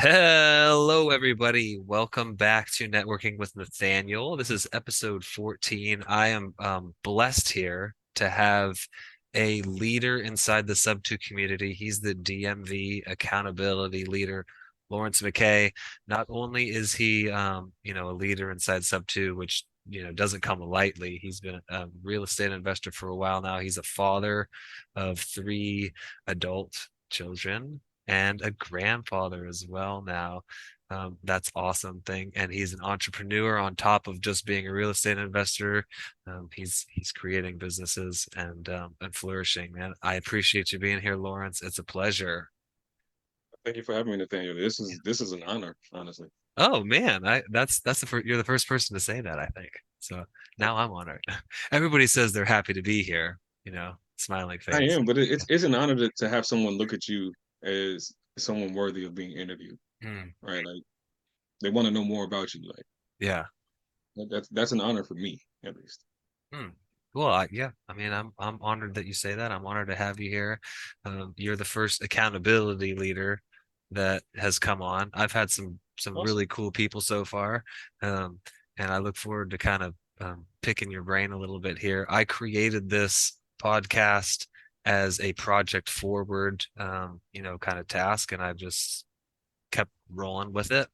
Hello, everybody. Welcome back to Networking with Nathaniel. This is episode 14. I am blessed here to have a leader inside the Sub2 community. He's the DMV accountability leader, Lawrence McKay. Not only is he, a leader inside Sub2, which, doesn't come lightly. He's been a real estate investor for a while now. He's a father of three adult children and a grandfather as well now. That's awesome thing. And he's an entrepreneur on top of just being a real estate investor. He's creating businesses and flourishing, man. I appreciate you being here, Lawrence. It's a pleasure. Thank you for having me, Nathaniel. This is an honor, honestly. Oh man, that's you're the first person to say that, I think. So now I'm honored. Everybody says they're happy to be here, smiling I face. am, but it's an honor to have someone look at you as someone worthy of being interviewed, Mm, right? Like they want to know more about you. Like yeah. that's an honor for me, at least. Hmm. Well, yeah. I mean, I'm honored that you say that. I'm honored to have you here. You're the first accountability leader that has come on. I've had some Awesome. really cool people so far, um, and I look forward to kind of picking your brain a little bit here. I created this podcast as a project forward, kind of task, and I just kept rolling with it.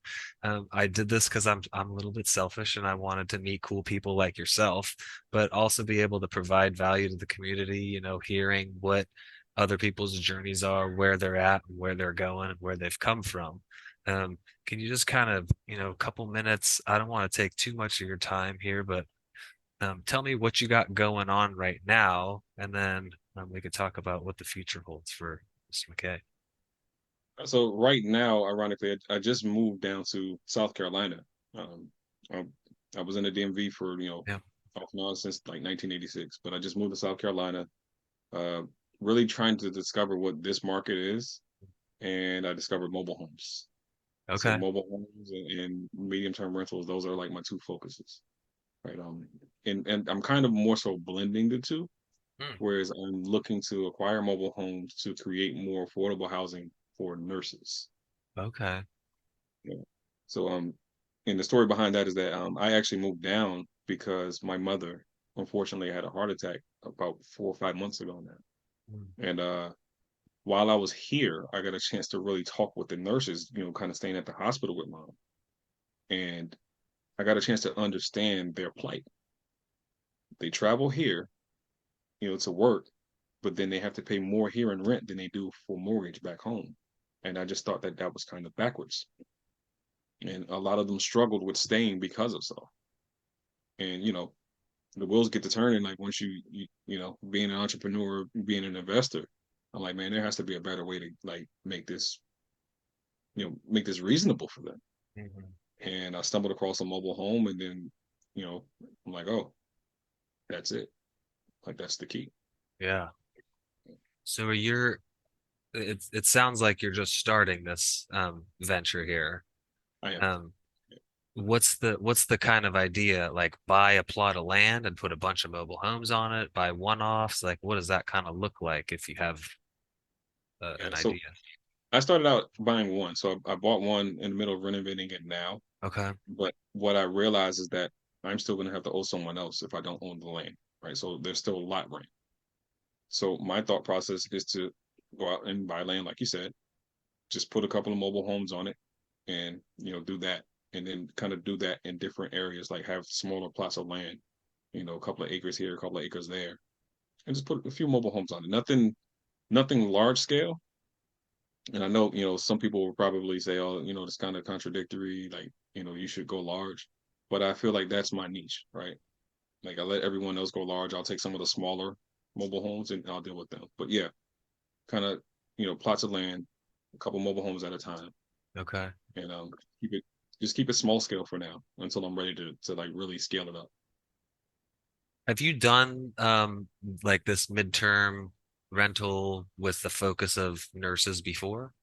I did this because I'm a little bit selfish and I wanted to meet cool people like yourself, but also be able to provide value to the community, hearing what other people's journeys are, where they're at, where they're going, and where they've come from. Can you just kind of, a couple minutes? I don't want to take too much of your time here, but tell me what you got going on right now, and then we could talk about what the future holds for Mr. McKay. So right now, ironically, I just moved down to South Carolina. Um, I, I was in the DMV for Yeah. off and on since like 1986, but I just moved to South Carolina, uh, really trying to discover what this market is, and I discovered mobile homes. So Okay. mobile homes and medium-term rentals, those are like my two focuses, right? And I'm kind of more so blending the two, Hmm. whereas I'm looking to acquire mobile homes to create more affordable housing for nurses. Okay. Yeah. So and the story behind that is that I actually moved down because my mother unfortunately had a heart attack about 4 or 5 months ago now. Mm. And while I was here, I got a chance to really talk with the nurses, kind of staying at the hospital with mom. And I got a chance to understand their plight. They travel here, to work, but then they have to pay more here in rent than they do for mortgage back home. And I just thought that that was kind of backwards. And a lot of them struggled with staying because of so. And the wheels get to turning. Like once being an entrepreneur, being an investor, I'm like, man, there has to be a better way to like make this reasonable for them. Mhm. And I stumbled across a mobile home, and then, you know, I'm like, oh, that's it. Like that's the key. Yeah. So it sounds like you're just starting this venture here. I am. Um, what's the kind of idea? Like buy a plot of land and put a bunch of mobile homes on it, buy one-offs? Like what does that kind of look like if you have Yeah. an So idea? I started out buying one. So I bought one in the middle of renovating it now. Okay. But what I realized is that I'm still going to have to owe someone else if I don't own the land. Right. So there's still a lot rent. So my thought process is to go out and buy land, like you said, just put a couple of mobile homes on it and, do that. And then kind of do that in different areas, like have smaller plots of land, a couple of acres here, a couple of acres there, and just put a few mobile homes on it. Nothing large scale. And I know, some people will probably say, oh, it's kind of contradictory. Like, you should go large. But I feel like that's my niche, right? Like I let everyone else go large. I'll take some of the smaller mobile homes and I'll deal with them. But yeah, kind of, plots of land, a couple mobile homes at a time, Okay. and keep it just keep it small scale for now until I'm ready to like really scale it up. Have you done like this midterm rental with the focus of nurses before?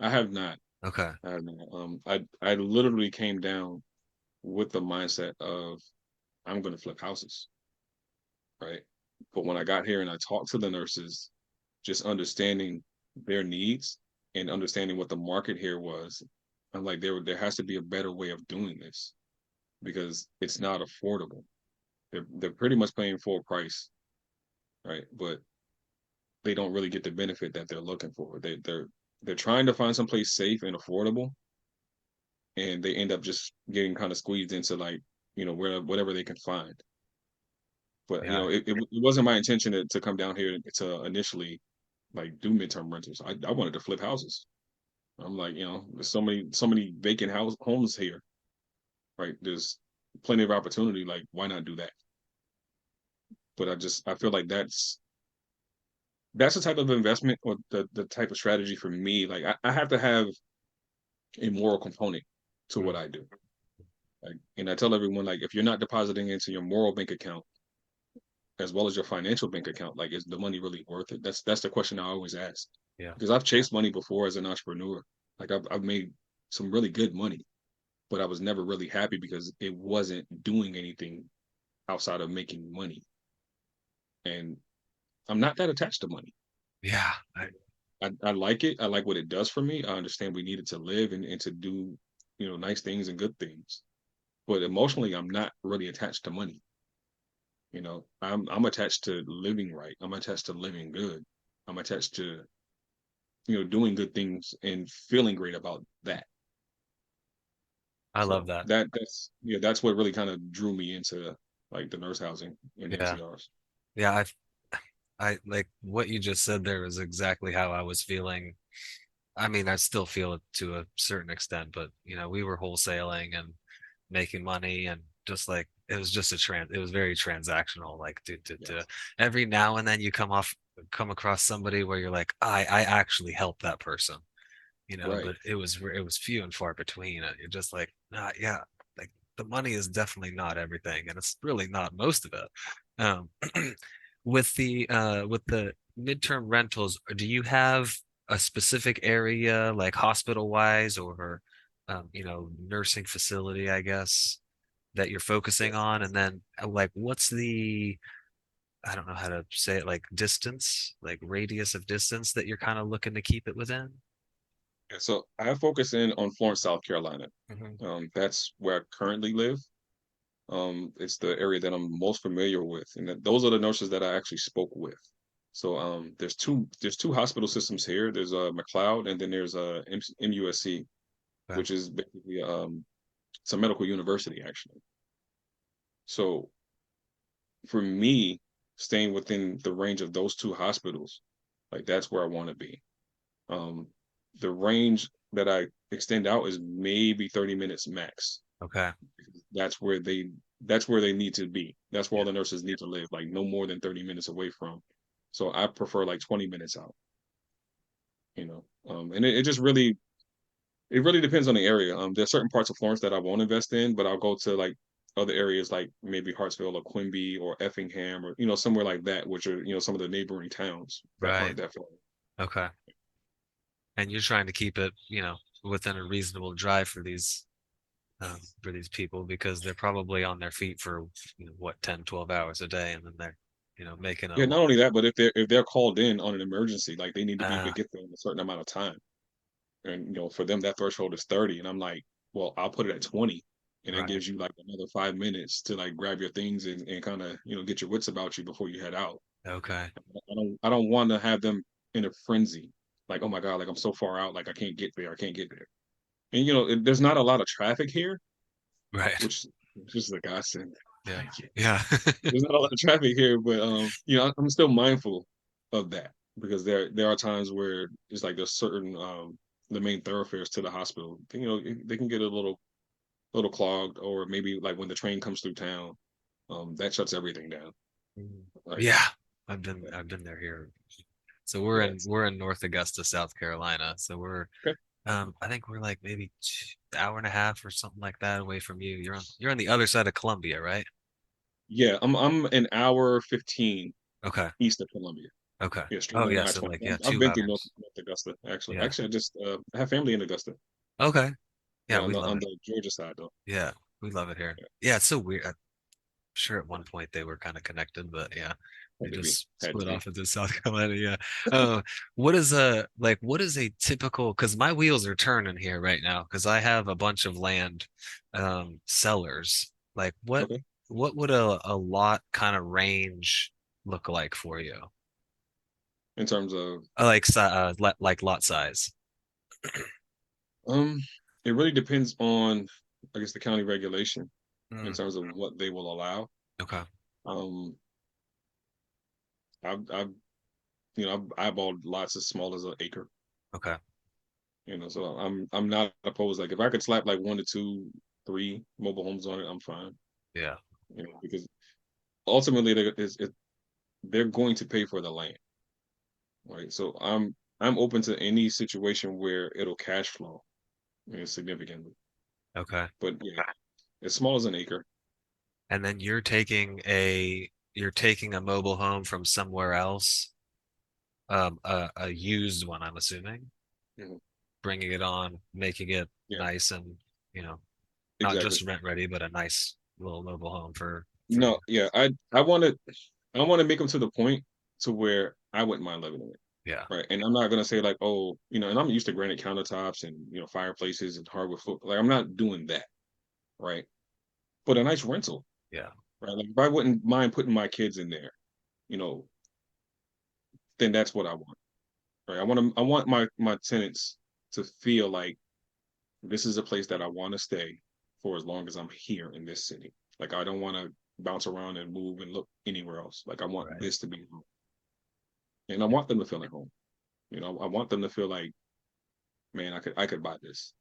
I have not. Okay. I have not. I literally came down with the mindset of I'm going to flip houses, right? But when I got here and I talked to the nurses, just understanding their needs, and understanding what the market here was, I'm like, there has to be a better way of doing this because it's not affordable. They're pretty much paying full price, right? But they don't really get the benefit that they're looking for. They're trying to find someplace safe and affordable, and they end up just getting kind of squeezed into like, where whatever they can find. But Yeah. it wasn't my intention to come down here to initially like do midterm rentals. I wanted to flip houses. I'm like, there's so many vacant homes here, right? There's plenty of opportunity. Like, why not do that? But I feel like that's the type of investment or the type of strategy for me. Like, I have to have a moral component to what Mm. I do. Like, and I tell everyone, like, if you're not depositing into your moral bank account as well as your financial bank account, like, is the money really worth it? That's the question I always ask. Yeah. Because I've chased money before as an entrepreneur. Like, I've made some really good money, but I was never really happy because it wasn't doing anything outside of making money. And I'm not that attached to money. Yeah. I like it. I like what it does for me. I understand we need it to live and to do, nice things and good things. But emotionally, I'm not really attached to money. I'm attached to living right. I'm attached to living good. I'm attached to, doing good things and feeling great about that. I love So that. that's what really kind of drew me into like the nurse housing and Yeah. NCRs. Yeah. I like what you just said there was exactly how I was feeling. I mean, I still feel it to a certain extent, but we were wholesaling and making money and just like it was just it was very transactional. Like Yes. every now and then you come across somebody where you're like, I actually helped that person, Right. but it was few and far between. And you're just like, nah, yeah, like the money is definitely not everything, and it's really not most of it. With the midterm rentals, do you have a specific area like hospital wise or nursing facility, I guess, that you're focusing Yes. on? And then like what's the I don't know how to say it, like distance, like radius of distance that you're kind of looking to keep it within? And so I focus in on Florence, South Carolina. Hmm. That's where I currently live. It's the area that I'm most familiar with, and those are the nurses that I actually spoke with. So there's two hospital systems here. There's McLeod, and then there's MUSC, Okay. which is basically it's a medical university actually. So for me, staying within the range of those two hospitals, like that's where I want to be. Um, the range that I extend out is maybe 30 minutes max. Okay. That's where they need to be. That's where Yeah. all the nurses need to live, like no more than 30 minutes away from. So I prefer like 20 minutes out, you know. And it just really depends on the area. There's certain parts of Florence that I won't invest in, but I'll go to like other areas like maybe Hartsville or Quimby or Effingham or somewhere like that, which are some of the neighboring towns that Right. aren't that far. Okay. And you're trying to keep it, within a reasonable drive for these people because they're probably on their feet for what 10, 12 hours a day, and then they're making a Yeah, not only that, but if they're called in on an emergency, like they need to be able to uh get there in a certain amount of time. And for them that threshold is 30. And I'm like, well, I'll put it at 20. And that right. gives you like another 5 minutes to like grab your things and kind of, get your wits about you before you head out. Okay. I don't want to have them in a frenzy. Like, oh my God, like I'm so far out, like I can't get there. I can't get there. And there's not a lot of traffic here, Right. which is a godsend. Yeah. Thank you. Yeah. There's not a lot of traffic here, but I'm still mindful of that because there are times where it's like there's certain the main thoroughfares to the hospital. They can get a little clogged, or maybe like when the train comes through town, that shuts everything down. Mhm. Like, Yeah. I've been yeah, I've been there here. So we're yeah, in we're in North Augusta, South Carolina. So we're okay. I think we're like maybe hour and a half or something like that away from you. You're on the other side of Columbia, right? Yeah, I'm an hour 15 Okay. east of Columbia. Okay. Yeah, straight Oh on yeah, I so 20. like yeah, I've two been through North, hours. North Augusta actually. Yeah. Actually, I have family in Augusta. Okay. Yeah, Yeah, on we the love on it. the Georgia side though. Yeah, we love it here. Yeah. Yeah, it's so weird. I'm sure at one point they were kind of connected, but yeah. You Had to be. just Had to split be. off into South Carolina. Yeah. Uh, what is a like? What is a typical? Because my wheels are turning here right now. Because I have a bunch of land sellers. Like Okay. what would a lot kind of range look like for you? In terms of Like lot size. um, it really depends on, I guess, the county regulation in Mm, terms of what they will allow. okay. Um, I've I've eyeballed lots as small as an acre. Okay. So I'm not opposed. Like if I could slap like one to two, three mobile homes on it, I'm fine. Yeah. Because ultimately they're going to pay for the land, right? So I'm open to any situation where it'll cash flow, significantly. Okay. But yeah, as small as an acre. And then you're taking a mobile home from somewhere else, a used one, I'm assuming, Mhm. bringing it on, making it Yeah, nice and, you know, not exactly. just rent ready, but a nice little mobile home for No, yeah, I want to make them to the point to where I wouldn't mind living in it. yeah. Right. And I'm not gonna say like, oh, and I'm used to granite countertops and fireplaces and hardwood floor. Like I'm not doing that, right? But a nice rental, Yeah. right? Like if I wouldn't mind putting my kids in there, you know, then that's what I want. Right. I want my tenants to feel like this is a place that I want to stay for as long as I'm here in this city. Like I don't want to bounce around and move and look anywhere else. Like I want Right. this to be home. And I want them to feel at home. I want them to feel like, man, I could buy this.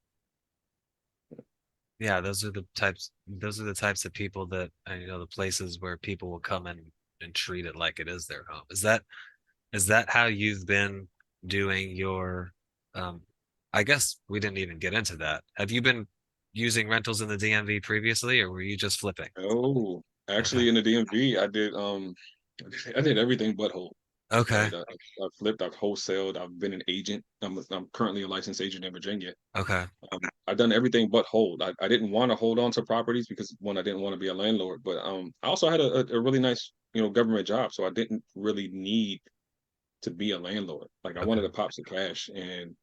Yeah, those are the types of people that the places where people will come and treat it like it is their home. Is that how you've been doing your um I guess we didn't even get into that. Have you been using rentals in the DMV previously, or were you just flipping? Oh, Okay. actually, in the DMV, I did I did everything but hold. Okay. Right, I flipped, I've wholesaled, I've been an agent. I'm currently a licensed agent in Virginia. Okay. I've done everything but hold. I didn't want to hold on to properties because one, I didn't want to be a landlord, but I also had a really nice government job, so I didn't really need to be a landlord. Like I wanted Okay. to pop some cash, and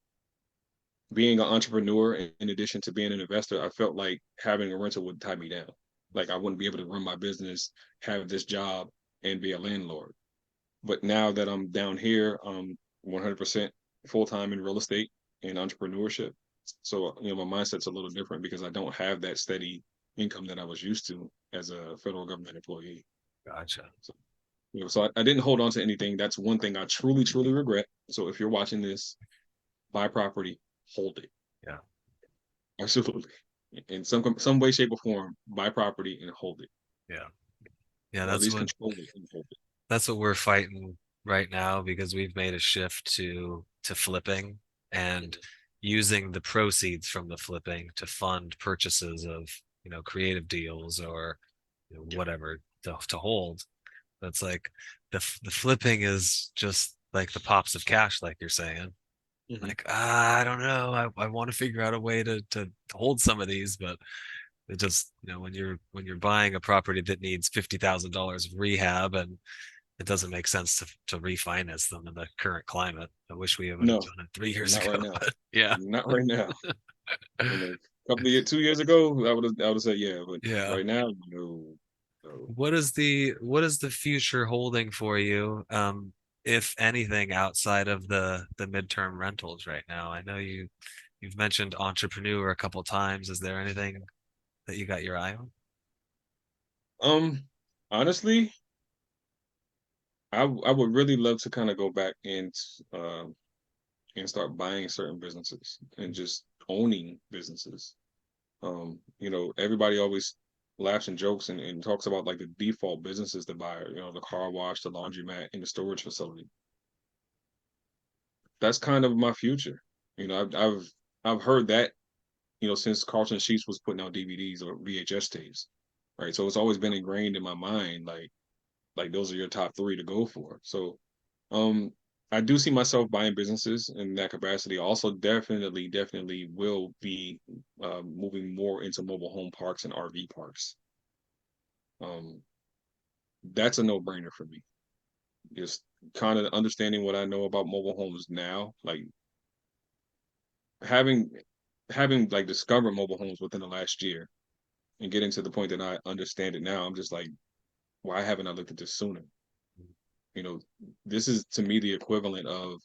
being an entrepreneur in addition to being an investor, I felt like having a rental would tie me down. Like I wouldn't be able to run my business, have this job, and be a landlord. But now that I'm down here, I'm 100% full time in real estate and entrepreneurship. So my mindset's a little different because I don't have that steady income that I was used to as a federal government employee. Gotcha. So, I didn't hold on to anything. That's one thing I truly, truly regret. So if you're watching this, buy property, hold it. Yeah. Absolutely. In some way, shape, or form, buy property and hold it, Yeah. Yeah, or at that's least what control it and hold it. that's what we're fighting right now because we've made a shift to flipping and Mhm. using the proceeds from the flipping to fund purchases of, creative deals or Yeah. whatever to hold. That's like the flipping is just like the pops of cash, like you're saying. Hmm. Like, I don't know. I want to figure out a way to hold some of these, but it just, when you're buying a property that needs $50,000 of rehab and it doesn't make sense to refinance them in the current climate. I wish we would have No, done it 3 years not ago, right now. but yeah. Not right now. A couple of years, 2 years ago, I would have said yeah, but Yeah. right now, no, no. What is the future holding for you, if anything, outside of the midterm rentals right now? I know you've mentioned entrepreneur a couple times. Is there anything that you got your eye on? Um, honestly, I would really love to kind of go back and start buying certain businesses and just owning businesses. Everybody always laughs and jokes and talks about like the default businesses to buy, the car wash, the laundromat, and the storage facility. That's kind of my future. I've heard that, since Carlton Sheets was putting out DVDs or VHS tapes, right? So it's always been ingrained in my mind, like those are your top three to go for. So, um, I do see myself buying businesses in that capacity. Also, definitely, definitely will be moving more into mobile home parks and RV parks. Um, that's a no brainer for me. just kind of understanding what I know about mobile homes now, like having like discovered mobile homes within the last year and getting to the point that I understand it now, I'm just like, why haven't I looked at this sooner? You know, this is to me the equivalent of,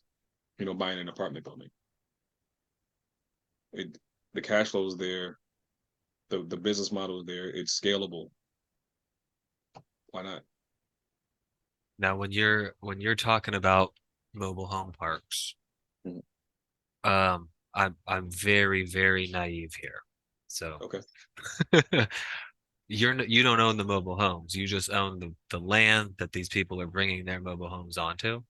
buying an apartment building. It the cash flow is there, the business model is there, it's scalable. Why not? Now, when you're talking about mobile home parks, Mhm. I'm very, very naive here. So Okay. you don't own the mobile homes. You just own the land that these people are bringing their mobile homes onto,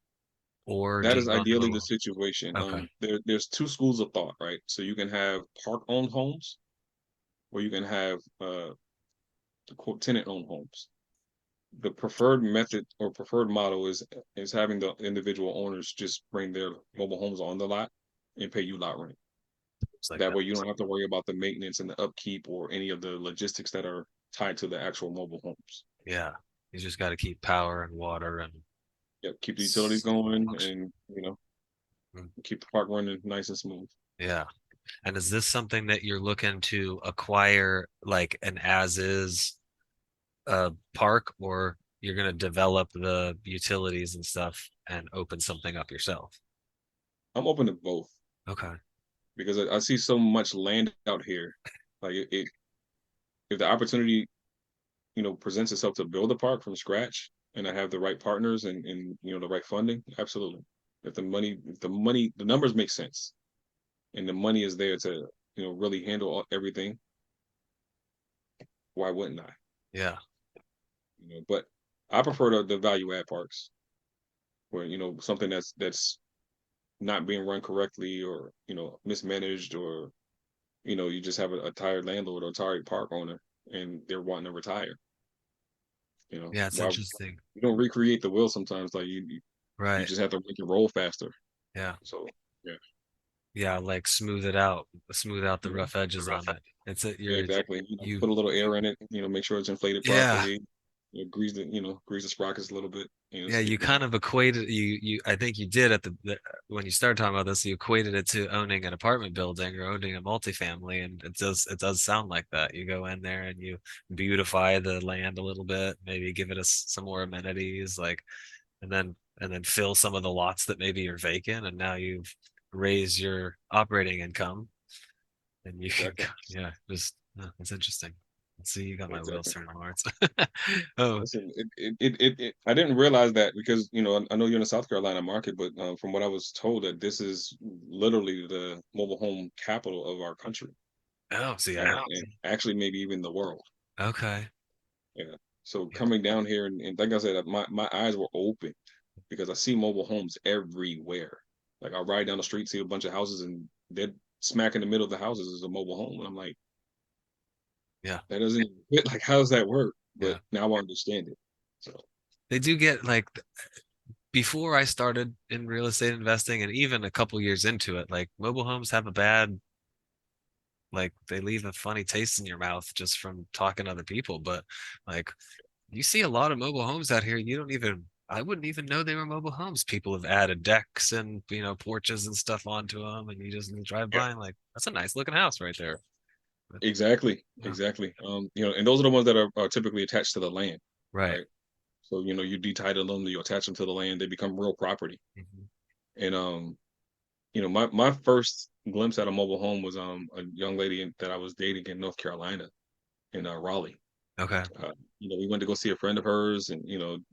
or That do is you own the ideally the mobile? situation. Okay, There's two schools of thought, right? So you can have park-owned homes, or you can have quote tenant-owned homes. The preferred method or preferred model is having the individual owners just bring their mobile homes on the lot and pay you lot rent. it's like That that. way you don't have to worry about the maintenance and the upkeep or any of the logistics that are tied to the actual mobile homes. Yeah, you just got to keep power and water and Yep, keep the utilities going function. and Mm, keep the park running nice and smooth. yeah. And is this something that you're looking to acquire like an as is park, or you're going to develop the utilities and stuff and open something up yourself? I'm open to both Okay. because I see so much land out here. Like if the opportunity, presents itself to build a park from scratch and I have the right partners and the right funding, absolutely. The numbers make sense and the money is there to, really handle everything, why wouldn't I? Yeah. But I prefer the value add parks where, something that's not being run correctly or, mismanaged or, you just have a tired landlord or tired park owner and they're wanting to retire. Yeah, it's Why interesting. you don't recreate the wheel sometimes, like you Right. just have to make it roll faster. Yeah. So yeah, Yeah, like smooth out the yeah, rough edges on it. It's a yeah, you're exactly. you Put a little air in it. Make sure it's inflated yeah. properly. Grease the sprockets a little bit. Yeah, So you you can. kind of equated you I think you did at when you started talking about this, you equated it to owning an apartment building or owning a multifamily, and it does sound like that. You go in there and you beautify the land a little bit, maybe give it some more amenities, like and then fill some of the lots that maybe are vacant, and now you've raised your operating income and you can Exactly. yeah, just it's interesting. Let's see, you got my wheels Exactly. turning, Lawrence. Oh, Listen, I didn't realize that because I know you're in the South Carolina market, but from what I was told that this is literally the mobile home capital of our country, oh, see, and actually maybe even the world. okay. Yeah. So Yeah. coming down here and like I said, my eyes were open because I see mobile homes everywhere. Like I ride down the street, see a bunch of houses, and dead smack in the middle of the houses is a mobile home, and I'm like, Yeah. that doesn't even fit. Like, how does that work? But Yeah. now I understand it. So They do get like before I started in real estate investing and even a couple years into it, like mobile homes have a bad, like they leave a funny taste in your mouth just from talking to other people. But like you see a lot of mobile homes out here, I wouldn't even know they were mobile homes. People have added decks and, porches and stuff onto them, and you just drive yeah, by and like, that's a nice looking house right there. But, exactly, yeah. exactly. And those are the ones that are typically attached to the land, Right. right? So you detitle them, you attach them to the land, they become real property. Mhm. And my first glimpse at a mobile home was a young lady that I was dating in North Carolina in Raleigh. Okay. We went to go see a friend of hers, and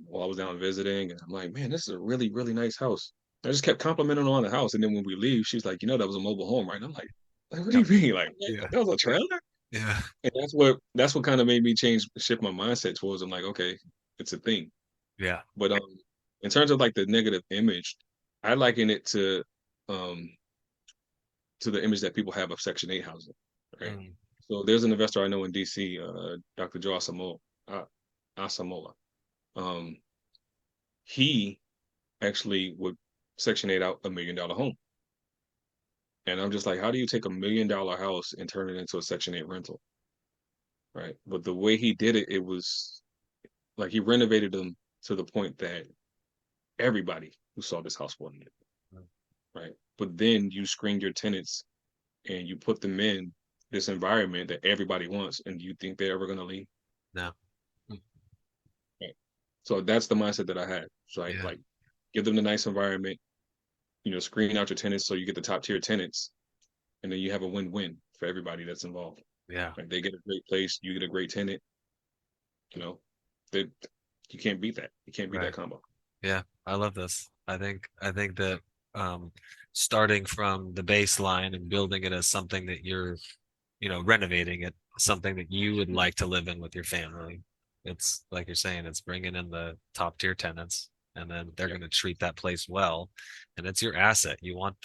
while I was down visiting, and I'm like, man, this is a really, really nice house. I just kept complimenting her on the house, and then when we leave, she's like, that was a mobile home, right? And I'm like, what do Yep. you mean? Like, Yeah. that was a trailer? Yeah. And that's what kind of made me shift my mindset towards. I'm like, okay, it's a thing. Yeah. But in terms of like the negative image, I liken it um to the image that people have of Section 8 housing, right? Mm. So there's an investor I know in DC, Dr. Joe Asamoah. Um, he actually would Section 8 out $1 million home. And I'm just like, how do you take $1 million house and turn it into a Section 8 rental? Right. But the way he did it, it was like he renovated them to the point that everybody who saw this house wanted it, right? But then you screen your tenants and you put them in this environment that everybody wants, and you think they're ever going to leave? No. Right. So that's the mindset that I had. So Yeah. like give them the nice environment, screen out your tenants so you get the top tier tenants, and then you have a win-win for everybody that's involved. Yeah. Right? They get a great place, you get a great tenant. You know, that you can't beat that. You can't beat that Right. combo. Yeah. I love this. I think that um starting from the baseline and building it as something that you're, renovating it, something that you would like to live in with your family. It's like you're saying, it's bringing in the top tier tenants, and then they're Yeah, going to treat that place well, and it's your asset. You want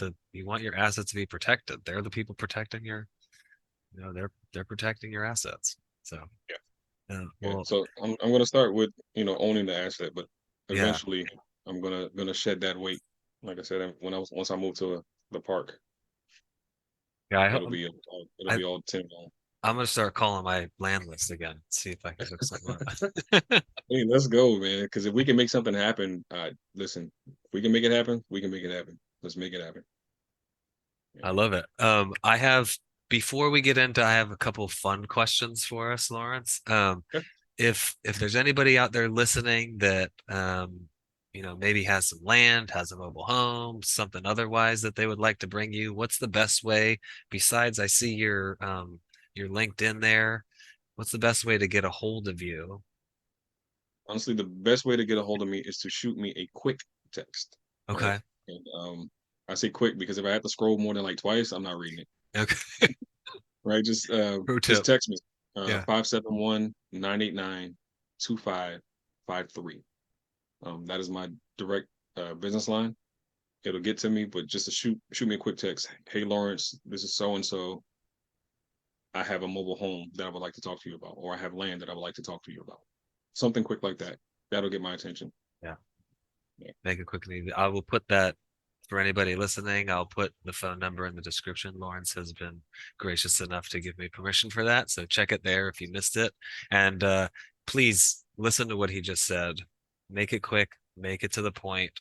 your assets to be protected. They're the people protecting your, they're protecting your assets. So, yeah, yeah. well, So I'm gonna start with owning the asset, but yeah, eventually I'm gonna shed that weight. Like I said, once I move to the park, yeah. it'll I, be all 10 on. I'm going to start calling my land list again. See if I can look something up. Hey, let's go, man. Because if we can make something happen, listen, if we can make it happen, we can make it happen. Let's make it happen. I Yeah. love it. Before we get into, I have a couple fun questions for us, Lawrence. Okay. If there's anybody out there listening that maybe has some land, has a mobile home, something otherwise that they would like to bring you, what's the best way? Besides, I see your LinkedIn there. What's the best way to get a hold of you? Honestly, the best way to get a hold of me is to shoot me a quick text, right? Okay. And I say quick because if I have to scroll more than like twice, I'm not reading it. Okay. Right? Pro Just tip. text me. Yeah. 571-989-2553. That is my direct business line. It'll get to me, but just to shoot me a quick text. Hey Lawrence, this is so and so. I have a mobile home that I would like to talk to you about, or I have land that I would like to talk to you about. Something quick like that. That'll get my attention. Yeah. Yeah. Make it quick and easy. I will put that for anybody listening. I'll put the phone number in the description. Lawrence has been gracious enough to give me permission for that. So check it there if you missed it. And please listen to what he just said. Make it quick, make it to the point.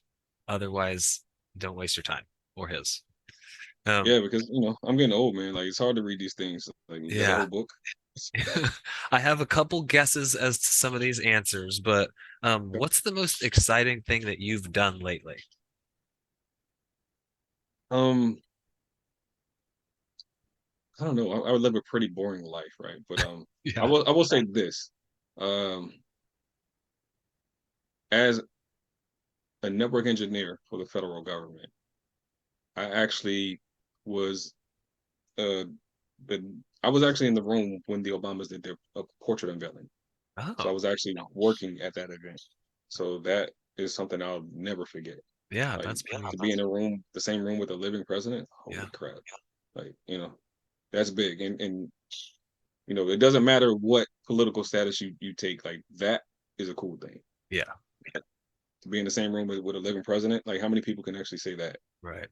Otherwise, don't waste your time or his. Um, Yeah, because I'm getting old, man. Like it's hard to read these things. Like you got a yeah. whole book. I have a couple guesses as to some of these answers, but what's the most exciting thing that you've done lately? Um, I don't know. I would live a pretty boring life, right? But I Yeah. will say this. Um, as a network engineer for the federal government, I actually was uh I was actually in the room when the Obamas did their portrait unveiling. So I Oh, was actually working at that event. So that is something I'll never forget. yeah, Like that's pretty. to be in a room, the same room with a living president. Yeah. Holy crap! Like that's big. And it doesn't matter what political status you take. Like that is a cool thing. Yeah. To be in the same room with a living president. Like how many people can actually say that? Right.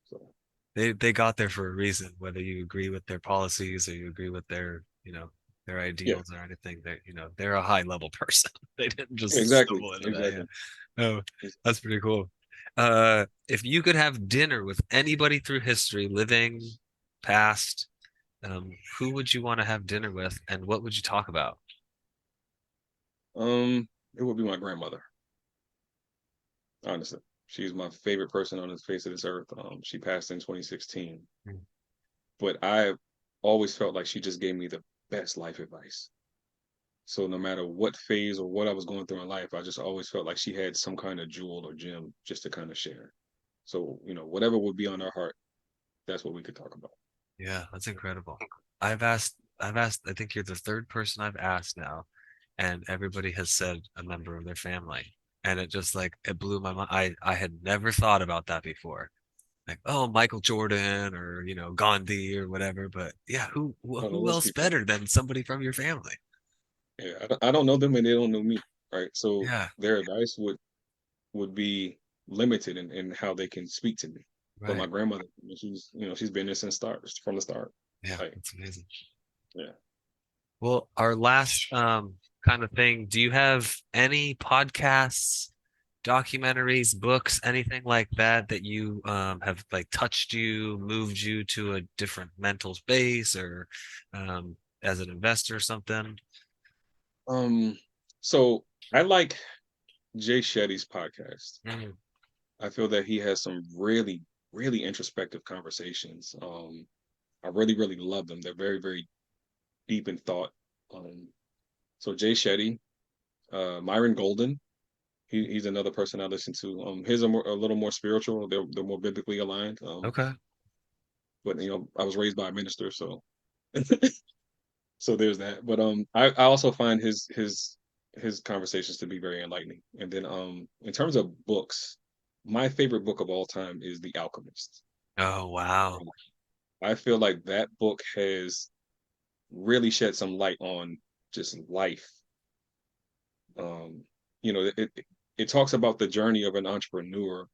So They got there for a reason, whether you agree with their policies or you agree with their yeah, ideals or anything. They're a high level person. They didn't yeah, just exactly, stumble into that. Yeah. exactly. Oh, that's pretty cool. If you could have dinner with anybody through history, living, past, who would you want to have dinner with, and what would you talk about? It would be my grandmother. Honestly, she's my favorite person on the face of this earth. She passed in 2016, Mm. but I always felt like she just gave me the best life advice. So no matter what phase or what I was going through in life, I just always felt like she had some kind of jewel or gem just to kind of share. So, whatever would be on her heart, that's what we could talk about. Yeah, that's incredible. I've asked, I think you're the third person I've asked now, and everybody has said a member of their family. And it just like it blew my mind. I had never thought about that before. Like, oh, Michael Jordan or Gandhi or whatever. But yeah, who I don't know who those else people. better than somebody from your family? Yeah, I don't know them and they don't know me, right? So Yeah, their advice would be limited in how they can speak to me. But my right. grandmother, she's been there since from the start. Yeah, Like, that's amazing. yeah. Well, our last kind of thing, do you have any podcasts documentaries, books, anything like that that you have like touched you, moved you to a different mental space, or as an investor or something? Um, so I like Jay Shetty's podcast. Mm, I feel that he has some really, really introspective conversations. I really, really love them. They're very, very deep in thought. Um, so Jay Shetty, Myron Golden, he's another person I listen to. His are a little more spiritual. They're more biblically aligned. okay. But I was raised by a minister, so so there's that. But I also find his conversations to be very enlightening. And then in terms of books, my favorite book of all time is The Alchemist. Oh, wow. I feel like that book has really shed some light on just life. Um, it talks about the journey of an entrepreneur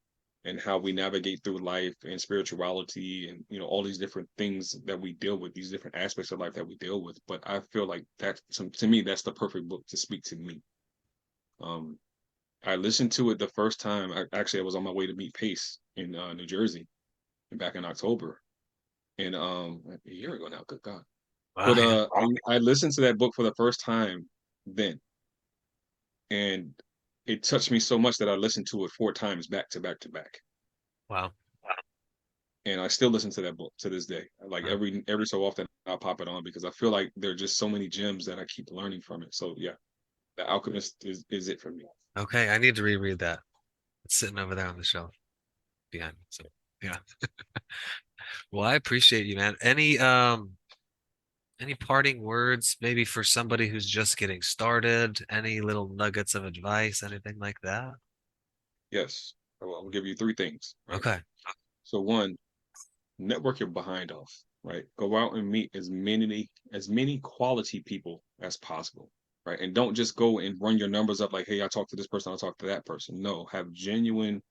and how we navigate through life and spirituality and all these different things that we deal with, these different aspects of life that we deal with. But I feel like that to me, that's the perfect book to speak to me. Um, I listened to it the first time. I was on my way to meet Pace in New Jersey back in October, and a year ago now. Good God! Wow, But yeah. I listened to that book for the first time then, and it touched me so much that I listened to it 4 times back to back to back. Wow. And I still listen to that book to this day. Like Wow. every so often I'll pop it on because I feel like there are just so many gems that I keep learning from it. So yeah, The Alchemist is it for me. Okay, I need to reread that. It's sitting over there on the shelf behind me. So yeah. Well, I appreciate you, man. Any parting words, maybe for somebody who's just getting started? Any little nuggets of advice, anything like that? Yes. I'll give you 3 things, right? Okay. So one, network your behind off, right? Go out and meet as many quality people as possible, right? And don't just go and run your numbers up like, hey, I talked to this person, I'll talk to that person. No, have genuine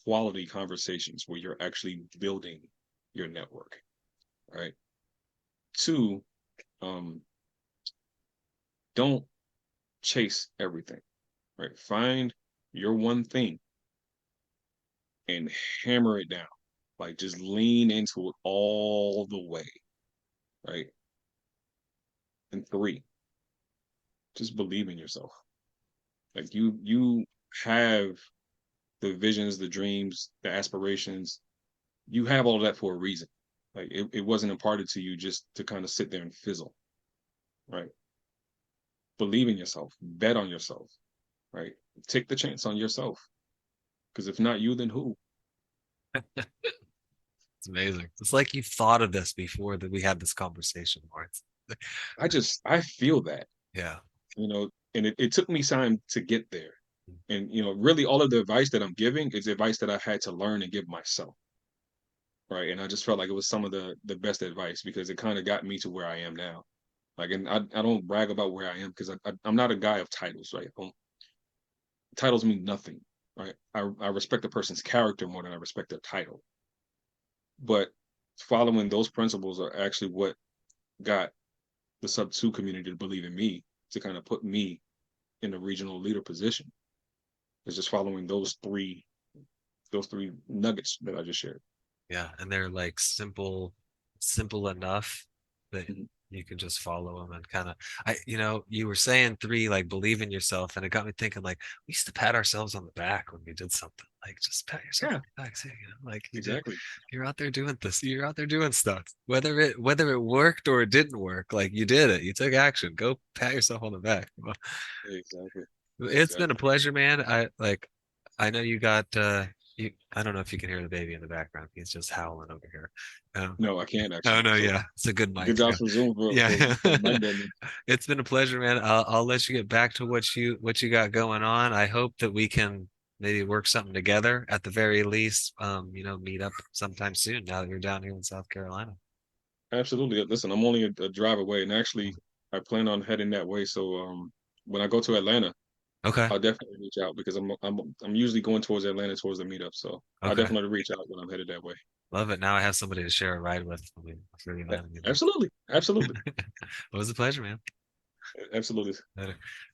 quality conversations where you're actually building your network, right? Two, um, don't chase everything, right? Find your one thing and hammer it down. Like just lean into it all the way, right? And three, just believe in yourself. Like you have the visions, the dreams, the aspirations. You have all of that for a reason. Like it wasn't imparted to you just to kind of sit there and fizzle, right? Believe in yourself, bet on yourself, right? Take the chance on yourself. Because if not you, then who? It's amazing. It's like you thought of this before that we had this conversation, Lawrence. I feel that, Yeah. and it took me time to get there. And really all of the advice that I'm giving is advice that I had to learn and give myself. Right. And I just felt like it was some of the best advice because it kind of got me to where I am now. Like, and I don't brag about where I am because I'm not a guy of titles, right? Titles mean nothing, right? I respect a person's character more than I respect their title. But following those principles are actually what got the sub two community to believe in me to kind of put me in a regional leader position. It's just following those three nuggets that I just shared. Yeah. And they're like simple enough that Mhm. you can just follow them and kind of you were saying three, like believe in yourself, and it got me thinking like we used to pat ourselves on the back when we did something. Like just pat yourself Yeah, on the back, say, like exactly. you're out there doing this, you're out there doing stuff. Whether it worked or it didn't work, like you did it, you took action. Go pat yourself on the back. Well, Exactly. it's been a Exactly. pleasure, man. I know you got I don't know if you can hear the baby in the background. He's just howling over here. No, I can't Oh actually. no, So yeah, it's a good good mic. job Yeah, for Zoom yeah. for the mic button. It's been a pleasure, man. I'll let you get back to what you got going on. I hope that we can maybe work something together at the very least. Meet up sometime soon. Now that you're down here in South Carolina. Absolutely. Listen, I'm only a drive away, and actually, I plan on heading that way. So, when I go to Atlanta, Okay, I'll definitely reach out because I'm usually going towards Atlanta towards the meetup. So I'll okay, definitely reach out when I'm headed that way. love it. Now I have somebody to share a ride with when we Yeah, land. absolutely, absolutely, It was a pleasure, man. absolutely. Later.